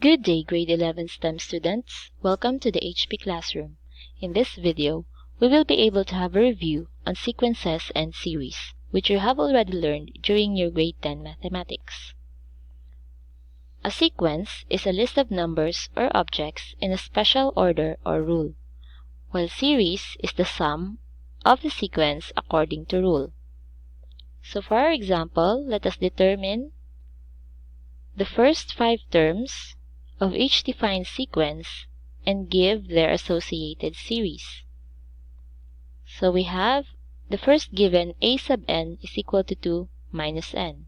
Good day, grade 11 STEM students. Welcome to the HP Classroom. In this video, we will be able to have a review on sequences and series, which you have already learned during your grade 10 mathematics. A sequence is a list of numbers or objects in a special order or rule, while series is the sum of the sequence according to rule. So for our example, let us determine the first 5 terms of each defined sequence and give their associated series. So we have the first given a sub n is equal to 2 minus n.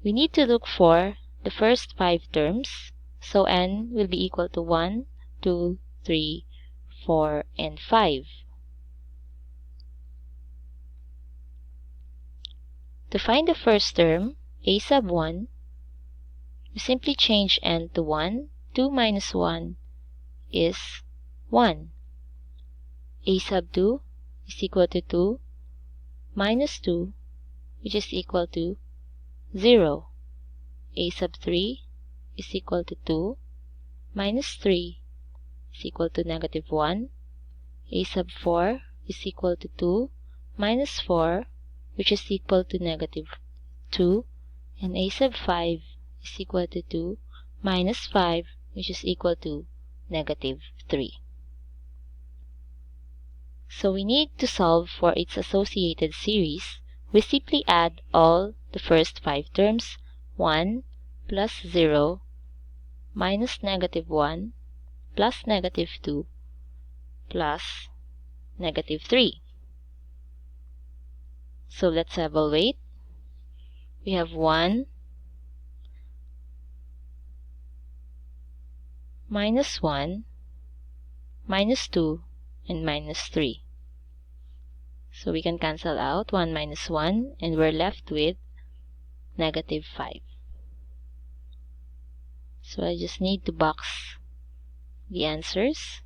We need to look for the first 5 terms, so n will be equal to 1, 2, 3, 4, and 5. To find the first term, a sub 1, we simply change n to 1. 2 minus 1 is 1. A sub 2 is equal to 2 minus 2, which is equal to 0. A sub 3 is equal to 2 minus 3 is equal to negative 1. A sub 4 is equal to 2 minus 4, which is equal to negative 2. And a sub 5 is equal to 2 minus 5, which is equal to negative 3. So we need to solve for its associated series. We simply add all the first 5 terms, 1 plus 0 minus negative 1 plus negative 2 plus negative 3. So let's evaluate. We have 1 minus 1 minus 2 and minus 3. So we can cancel out 1 minus 1 and we're left with negative 5. So I just need to box the answers,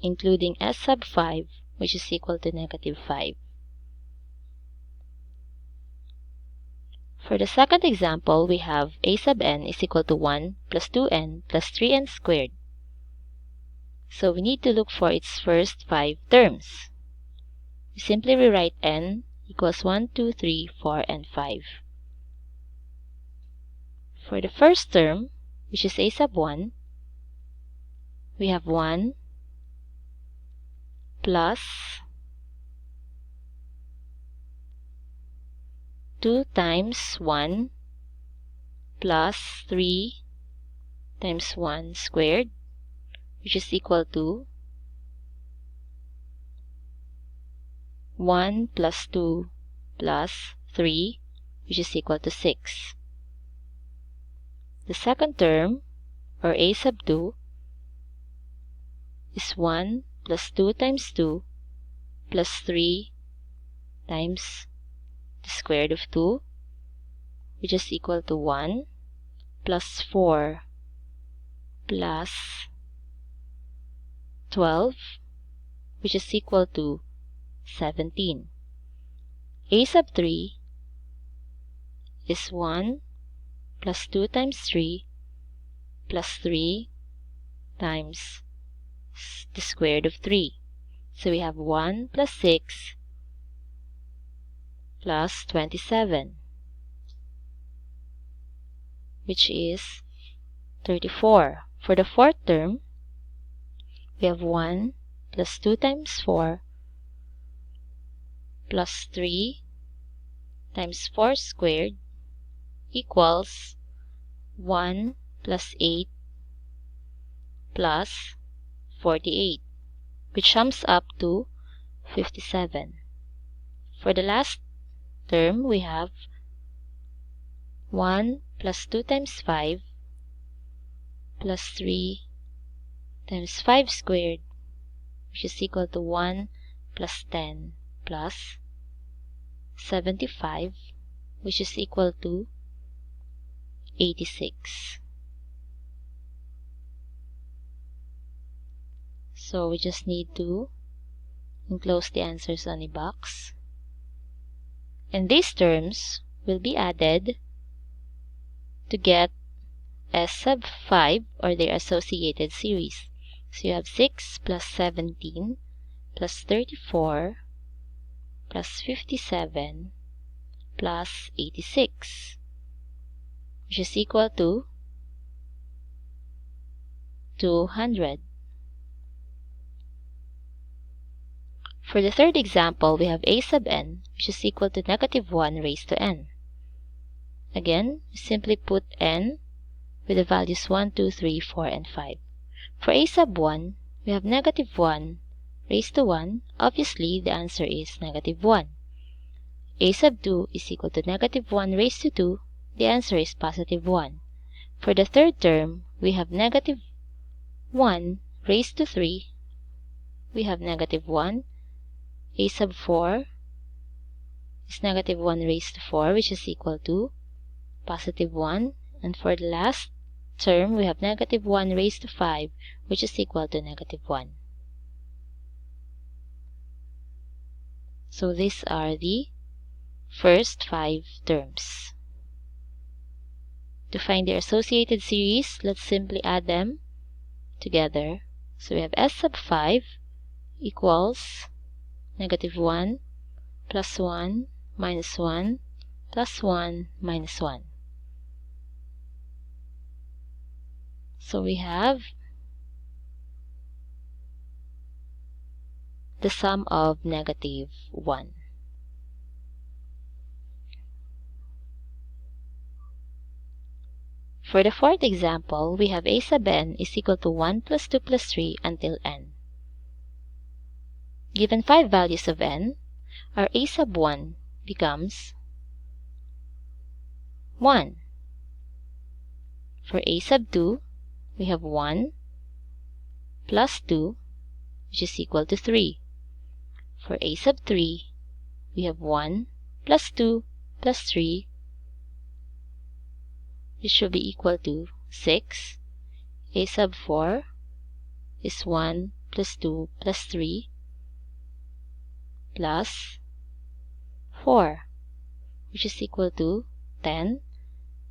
including s sub 5, which is equal to negative 5. For the second example, we have a sub n is equal to 1 plus 2n plus 3n squared. So we need to look for its first 5 terms. We simply rewrite n equals 1, 2, 3, 4, and 5. For the first term, which is a sub 1, we have 1 plus 2 times 1 plus 3 times 1 squared, which is equal to 1 plus 2 plus 3, which is equal to 6. The second term, or a sub 2, is 1 plus 2 times 2 plus 3 times the square root of 2, which is equal to 1 plus 4 plus 12, which is equal to 17. A sub 3 is 1 plus 2 times 3 plus 3 times the square root of 3. So we have 1 plus 6 plus 27, which is 34. For the fourth term, we have 1 plus 2 times 4 plus 3 times 4 squared equals 1 plus 8 plus 48, which sums up to 57. For the last term, we have 1 plus 2 times 5 plus 3 times 5 squared, which is equal to 1 plus 10 plus 75, which is equal to 86. So we just need to enclose the answers on a box. And these terms will be added to get S sub 5 or their associated series. So you have 6 plus 17 plus 34 plus 57 plus 86, which is equal to 200. For the third example, we have a sub n, which is equal to negative 1 raised to n. Again, we simply put n with the values 1, 2, 3, 4, and 5. For a sub 1, we have negative 1 raised to 1. Obviously, the answer is negative 1. A sub 2 is equal to negative 1 raised to 2. The answer is positive 1. For the third term, we have negative 1 raised to 3. We have negative 1. A sub 4 is negative 1 raised to 4, which is equal to positive 1. And for the last term, we have negative 1 raised to 5, which is equal to negative 1. So these are the first 5 terms. To find their associated series, let's simply add them together. So we have S sub 5 equals negative 1 plus 1 minus 1 plus 1 minus 1. So we have the sum of negative 1. For the fourth example, we have a sub n is equal to 1 plus 2 plus 3 until n. Given 5 values of n, our a sub 1 becomes 1. For a sub 2, we have 1 plus 2, which is equal to 3. For a sub 3, we have 1 plus 2 plus 3, which should be equal to 6. A sub 4 is 1 plus 2 plus 3 plus 4, which is equal to 10.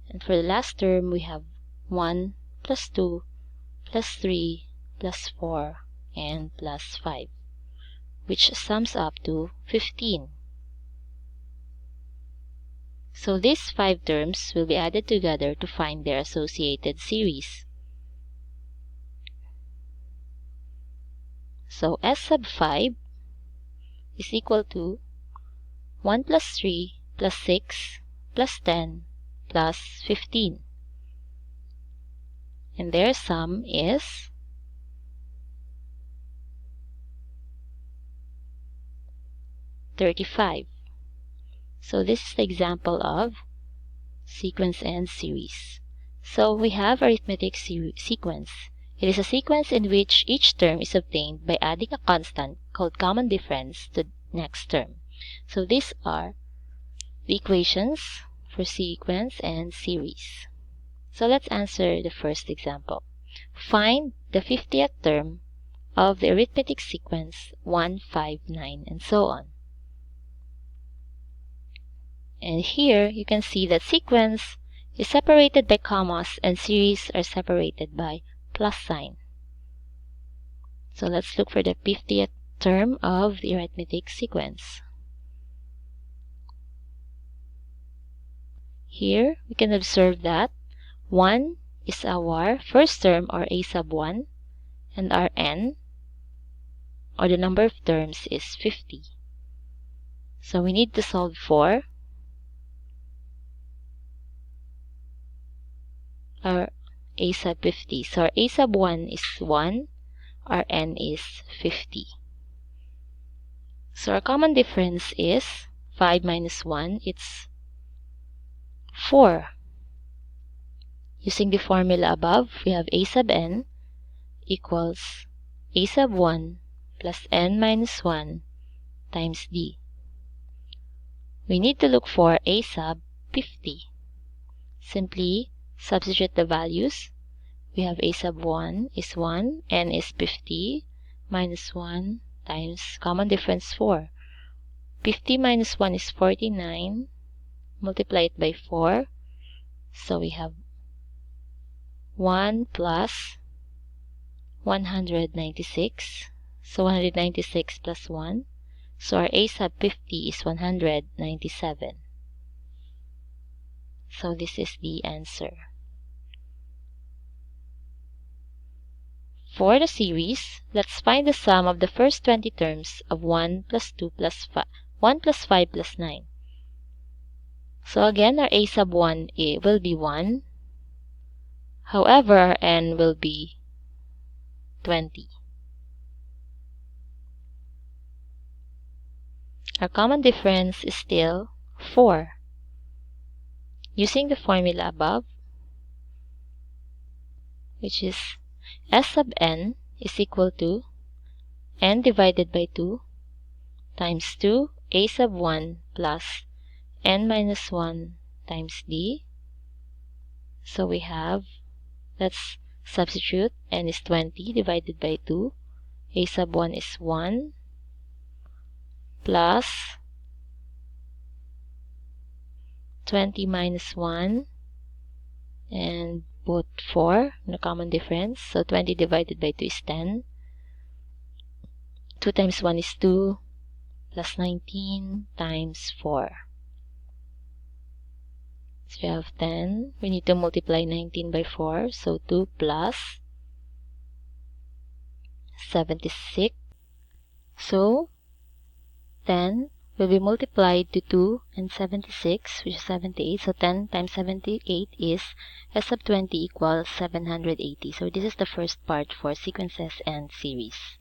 And for the last term, we have 1 plus 2 plus 3 plus 4 and plus 5, which sums up to 15. So these 5 terms will be added together to find their associated series. So S sub 5 is equal to 1 plus 3 plus 6 plus 10 plus 15. And their sum is 35. So this is the example of sequence and series. So we have arithmetic sequence. It is a sequence in which each term is obtained by adding a constant called common difference to the next term. So these are the equations for sequence and series. So let's answer the first example. Find the 50th term of the arithmetic sequence 1, 5, 9, and so on. And here you can see that sequence is separated by commas and series are separated by plus sign. So let's look for the 50th term of the arithmetic sequence. Here we can observe that 1 is our first term or a sub 1 and our n or the number of terms is 50. So we need to solve for our a sub 50. So our a sub 1 is 1, our n is 50. So our common difference is 5 minus 1, it's 4. Using the formula above, we have a sub n equals a sub 1 plus n minus 1 times d. We need to look for a sub 50. Simply substitute the values. We have a sub 1 is 1, n is 50, minus 1 times common difference 4. 50 minus 1 is 49, multiply it by 4, so we have 1 plus 196. So 196 plus 1. So our a sub 50 is 197. So this is the answer. For the series, let's find the sum of the first 20 terms of 1 plus 2 plus 5, 1 plus 5 plus 9. So again, our a sub 1 will be 1. However, our n will be 20. Our common difference is still 4. Using the formula above, which is S sub n is equal to n divided by 2 times 2 a sub 1 plus n minus 1 times d. So we have, let's substitute, n is 20 divided by 2. A sub 1 is 1 plus 20 minus 1 and put 4 in the common difference. So 20 divided by 2 is 10. 2 times 1 is 2 plus 19 times 4. So we have 10. We need to multiply 19 by 4. So 2 plus 76. So 10 will be multiplied to 2 and 76, which is 78. So 10 times 78 is S sub 20 equals 780. So this is the first part for sequences and series.